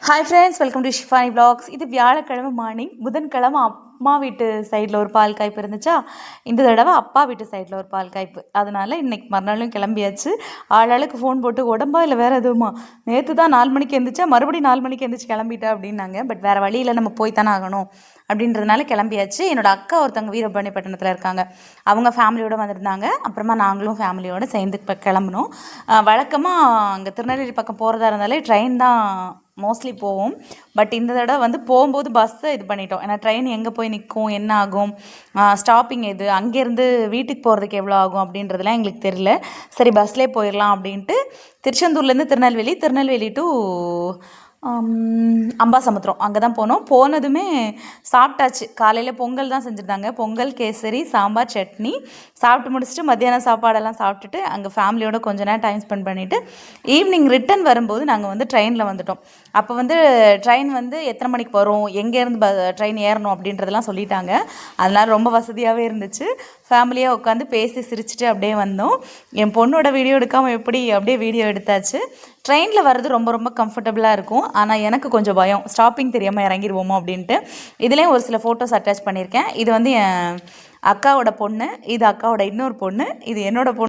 Hi friends, welcome to Shifani vlogs. இது வியாழக்கிழமை morning. புதன்கிழமை அம்மா வீட்டு சைடில் ஒரு பால் காய்ப்பு இருந்துச்சா, இந்த தடவை அப்பா வீட்டு சைடில் ஒரு பால் காய்ப்பு. அதனால் இன்றைக்கி மறுநாளும் கிளம்பியாச்சு. ஆளாளுக்கு ஃபோன் போட்டு உடம்பா இல்லை வேறு எதுவுமா, நேற்று தான் 4 மணிக்கு எழுந்திரிச்சா மறுபடியும் 4 மணிக்கு எழுந்திரிச்சு கிளம்பிட்டா அப்படின்னாங்க. பட் வேறு வழியில் நம்ம போய் தானே ஆகணும் அப்படின்றதுனால கிளம்பியாச்சு. என்னோடய அக்கா ஒருத்தவங்க வீரபாண்டியப்பட்டினத்தில் இருக்காங்க, அவங்க ஃபேமிலியோடு வந்திருந்தாங்க. அப்புறமா நாங்களும் ஃபேமிலியோடு சேர்ந்து இப்போ கிளம்புனோம். வழக்கமாக அங்கே திருநெல்வேலி பக்கம் போகிறதா இருந்தாலே ட்ரெயின் தான் மோஸ்ட்லி போவோம். பட் இந்த தடவை வந்து போகும்போது பஸ்ஸை இது பண்ணிட்டோம். ஏன்னா ட்ரெயின் எங்கே போய் நிற்கும், என்ன ஆகும், ஸ்டாப்பிங் எது, அங்கேருந்து வீட்டுக்கு போகிறதுக்கு எவ்வளோ ஆகும் அப்படின்றதுலாம் எங்களுக்கு தெரியல. சரி பஸ்லேயே போயிடலாம் அப்படின்ட்டு திருச்செந்தூர்லேருந்து திருநெல்வேலி டு அம்பாசமுத்திரம் அங்கே தான் போனோம். போனதுமே சாப்பிட்டாச்சு. காலையில் பொங்கல் தான் செஞ்சுருந்தாங்க, பொங்கல், கேசரி, சாம்பார், சட்னி சாப்பிட்டு முடிச்சுட்டு மத்தியானம் சாப்பாடெல்லாம் சாப்பிட்டுட்டு அங்கே ஃபேமிலியோட கொஞ்ச நேரம் டைம் ஸ்பெண்ட் பண்ணிவிட்டு ஈவினிங் ரிட்டன் வரும்போது நாங்கள் வந்து ட்ரெயினில் வந்துட்டோம். அப்போ வந்து ட்ரெயின் வந்து எத்தனை மணிக்கு வரும், எங்கேருந்து ட்ரெயின் ஏறணும் அப்படின்றதெல்லாம் சொல்லிட்டாங்க. அதனால் ரொம்ப வசதியாகவே இருந்துச்சு. ஃபேமிலியாக உட்காந்து பேசி சிரிச்சுட்டு அப்படியே வந்தோம். என் பொண்ணோட வீடியோ எடுக்காமல் எப்படி அப்படியே வீடியோ எடுத்தாச்சு. ட்ரெயினில் வர்றது ரொம்ப ரொம்ப கம்ஃபர்டபுளாக இருக்கும். ஆனால் எனக்கு கொஞ்சம் பயம், ஸ்டாப்பிங் தெரியாமல் இறங்கிடுவோமோ அப்படின்ட்டு. இதுலேயும் ஒரு சில ஃபோட்டோஸ் அட்டாச் பண்ணியிருக்கேன். இது வந்து என் அக்காவோட பொண்ணு, இது அக்காவோட இன்னொரு பொண்ணு, இது என்னோட பொண்ணு.